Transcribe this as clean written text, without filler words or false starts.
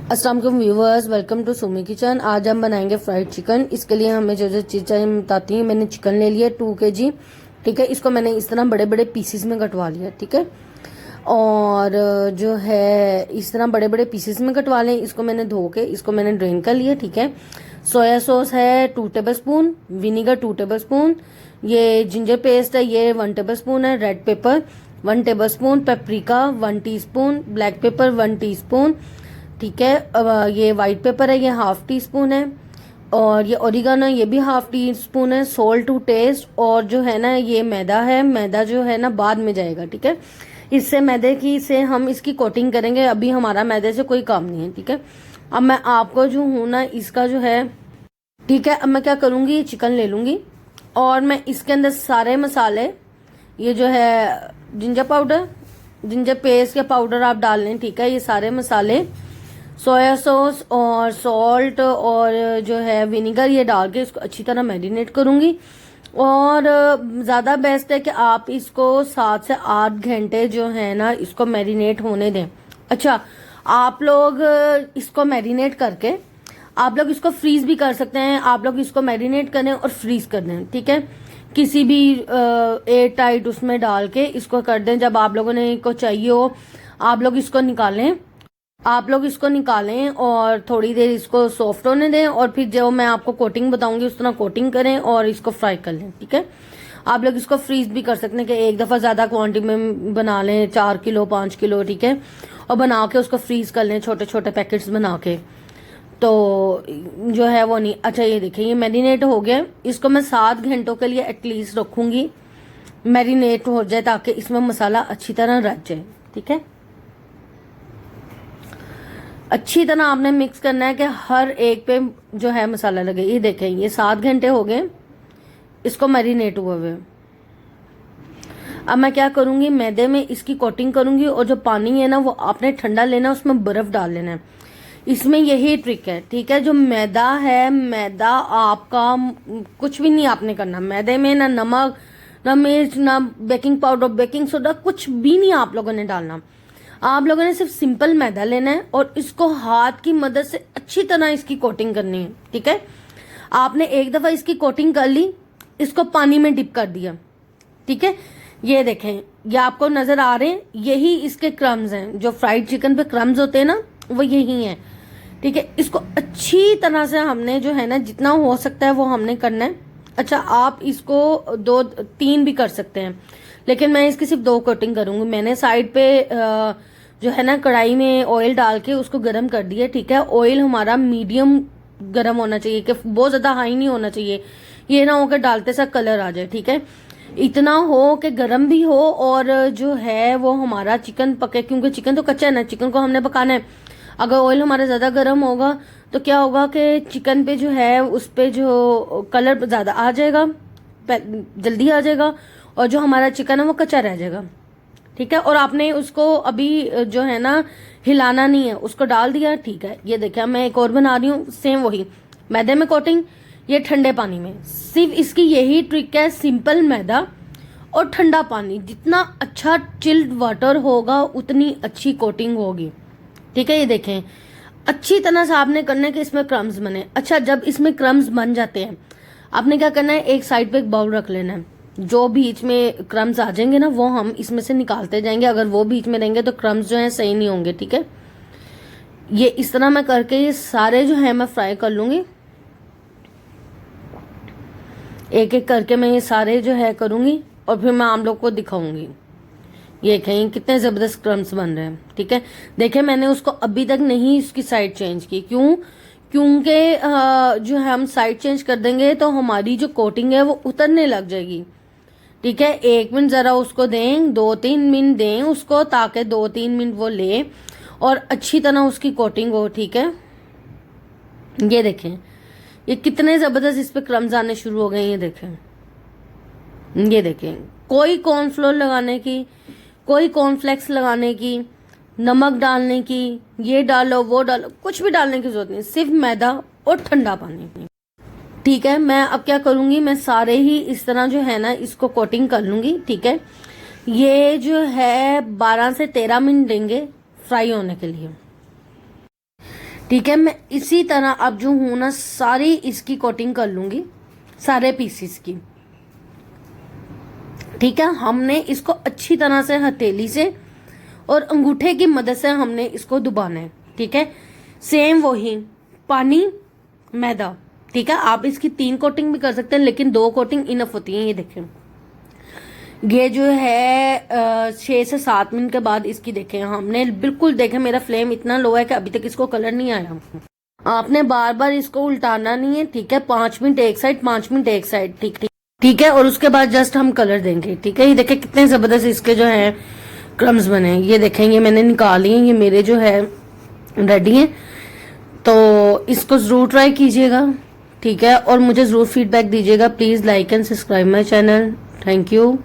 अस्सलाम वालेकुम viewers, welcome to Sumi kitchen. आज हम बनाएंगे फ्राइड चिकन। इसके लिए हमें जो जो चीज़ चाहिए मैं बताती हूँ। मैंने चिकन ले लिया 2 kg, ठीक है। इसको मैंने इस तरह बड़े बड़े पीसेस में कटवा लिया, ठीक है। और जो है इस तरह बड़े बड़े पीसेस में कटवा लें। इसको मैंने धो के इसको मैंने ड्रेन कर लिया, ठीक है। सोया सॉस है 2 टेबलस्पून, विनीगर 2 टेबलस्पून, ये जिंजर पेस्ट है ये 1 टेबलस्पून है, red pepper 1 tablespoon, paprika 1 teaspoon, black pepper 1 teaspoon, ठीक है। अब ये वाइट पेपर है ये 1/2 टीस्पून है, और ये ओरिगानो ये भी 1/2 टीस्पून है। सोल्ट टू टेस्ट, और जो है ना ये मैदा है, मैदा जो है ना बाद में जाएगा, ठीक है। इससे मैदे की से हम इसकी कोटिंग करेंगे, अभी हमारा मैदे से कोई काम नहीं है, ठीक है। अब मैं आपको जो हूँ ना इसका जो है, ठीक है। अब मैं क्या करूँगी, चिकन ले लूँगी और मैं इसके अंदर सारे मसाले, ये जो है जिंजर पाउडर, जिंजर पेस्ट या पाउडर आप डाल लें, ठीक है। ये सारे मसाले, सोया सॉस और सॉल्ट और जो है विनीगर, ये डाल के इसको अच्छी तरह मैरिनेट करूंगी। और ज़्यादा बेस्ट है कि आप इसको 7 से 8 घंटे जो है ना इसको मैरिनेट होने दें। अच्छा, आप लोग इसको मैरिनेट करके आप लोग इसको फ्रीज भी कर सकते हैं। आप लोग इसको मैरिनेट करें और फ्रीज कर दें, ठीक है। किसी भी एयर टाइट उसमें डाल के इसको कर दें। जब आप लोगों ने इसको चाहिए हो आप लोग इसको निकालें और थोड़ी देर इसको सॉफ्ट होने दें, और फिर जो मैं आपको कोटिंग बताऊंगी उस तरह कोटिंग करें और इसको फ्राई कर लें, ठीक है। आप लोग इसको फ्रीज भी कर सकते हैं कि एक दफ़ा ज़्यादा क्वांटिटी में बना लें, 4 किलो 5 किलो, ठीक है। और बना के उसको फ्रीज कर लें छोटे छोटे पैकेट्स बना के, तो जो है वो नहीं। अच्छा, ये देखें ये मैरिनेट हो गया। इसको मैं 7 घंटों के लिए एटलीस्ट रखूंगी, मैरिनेट हो जाए ताकि इसमें मसाला अच्छी तरह रच जाए, ठीक है। अच्छी तरह आपने मिक्स करना है कि हर एक पे जो है मसाला लगे। ये देखें ये 7 घंटे हो गए इसको मैरिनेट हुए हुए। अब मैं क्या करूंगी, मैदे में इसकी कोटिंग करूंगी, और जो पानी है ना वो आपने ठंडा लेना, उसमें बर्फ डाल लेना है। इसमें यही ट्रिक है, ठीक है। जो मैदा है, मैदा आपका कुछ भी नहीं आपने करना। मैदे में ना नमक, ना मिर्च, ना बेकिंग पाउडर, बेकिंग सोडा, कुछ भी नहीं आप लोगों ने डालना। आप लोगों ने सिर्फ सिंपल मैदा लेना है और इसको हाथ की मदद से अच्छी तरह इसकी कोटिंग करनी है, ठीक है। आपने एक दफा इसकी कोटिंग कर ली, इसको पानी में डिप कर दिया, ठीक है। ये देखें ये आपको नजर आ रहे हैं, यही इसके क्रम्स हैं। जो फ्राइड चिकन पे क्रम्स होते हैं ना वो यही हैं, ठीक है। इसको अच्छी तरह से हमने जो है ना जितना हो सकता है वो हमने करना है। अच्छा, आप इसको 2-3 भी कर सकते हैं, लेकिन मैं इसकी सिर्फ 2 कोटिंग करूंगी। मैंने साइड पे जो है ना कढ़ाई में ऑयल डाल के उसको गर्म कर दिया, ठीक है। ऑयल हमारा मीडियम गर्म होना चाहिए, कि बहुत ज्यादा हाई नहीं होना चाहिए। ये ना हो कि डालते सा कलर आ जाए, ठीक है। इतना हो कि गर्म भी हो और जो है वो हमारा चिकन पके, क्योंकि चिकन तो कच्चा है ना, चिकन को हमने पकाना है। अगर ऑयल हमारा ज्यादा गर्म होगा तो क्या होगा कि चिकन पे जो है उस पे जो कलर ज्यादा आ जाएगा, जल्दी आ जाएगा, और जो हमारा चिकन है वो कच्चा रह जाएगा, ठीक है। और आपने उसको अभी जो है ना हिलाना नहीं है, उसको डाल दिया, ठीक है। ये देखिए मैं एक और बना रही हूँ, सेम वही मैदे में कोटिंग, ये ठंडे पानी में। सिर्फ इसकी यही ट्रिक है, सिंपल मैदा और ठंडा पानी। जितना अच्छा चिल्ड वाटर होगा उतनी अच्छी कोटिंग होगी, ठीक है। ये देखें अच्छी तरह से आपने करना है कि इसमें क्रम्स बने। अच्छा, जब इसमें क्रम्स बन जाते हैं आपने क्या करना है, एक साइड पे एक बाउल रख लेना है। जो बीच में क्रम्स आ जाएंगे ना वो हम इसमें से निकालते जाएंगे। अगर वो बीच में रहेंगे तो क्रम्स जो है सही नहीं होंगे, ठीक है। ये इस तरह मैं करके ये सारे जो है मैं फ्राई कर लूंगी। एक एक करके मैं ये सारे जो है करूंगी और फिर मैं आप लोग को दिखाऊंगी। ये कहीं कितने जबरदस्त क्रम्स बन रहे हैं, ठीक है। देखें मैंने उसको अभी तक नहीं इसकी साइड चेंज की, क्योंकि जो है हम साइड चेंज कर देंगे तो हमारी जो कोटिंग है वो उतरने लग जाएगी, ठीक है। 1 मिनट जरा उसको दें, 2-3 मिनट दें उसको, ताकि 2-3 मिनट वो ले और अच्छी तरह उसकी कोटिंग हो, ठीक है। ये देखें ये कितने जबरदस्त इस पे क्रम्स आने शुरू हो गए। ये देखें कोई कॉर्नफ्लोर लगाने की, कोई कॉर्नफ्लेक्स लगाने की, नमक डालने की, ये डालो वो डालो, कुछ भी डालने की जरूरत नहीं, सिर्फ मैदा और ठंडा पानी, ठीक है। मैं अब क्या करूंगी, मैं सारे ही इस तरह जो है ना इसको कोटिंग कर लूंगी, ठीक है। ये जो है 12 से 13 मिनट देंगे फ्राई होने के लिए, ठीक है, मैं इसी तरह अब जो हूं ना सारी इसकी कोटिंग कर लूंगी, सारे पीसीस की। ठीक है, हमने इसको अच्छी तरह से हथेली से और अंगूठे की मदद से हमने इसको दबाना है। ठीक है, सेम वही पानी मैदा। ठीक है, आप इसकी 3 कोटिंग भी कर सकते हैं, लेकिन 2 कोटिंग इनफ होती है। ये देखें, ये जो है 6 से 7 मिनट के बाद इसकी देखें हमने बिल्कुल देखें मेरा फ्लेम इतना लो है कि अभी तक इसको कलर नहीं आया। आपने बार बार इसको उल्टाना नहीं है। ठीक है, 5 मिनट एक साइड, 5 मिनट एक साइड। ठीक ठीक ठीक है, और उसके बाद जस्ट हम कलर देंगे। ठीक है, ये देखें कितने जबरदस्त इसके जो है क्रम्स बने। ये देखें, ये मैंने निकाल लिए, ये मेरे जो है रेडी है। तो इसको जरूर ट्राई कीजिएगा। ठीक है, और मुझे जरूर फीडबैक दीजिएगा। Please like and subscribe my channel. Thank you.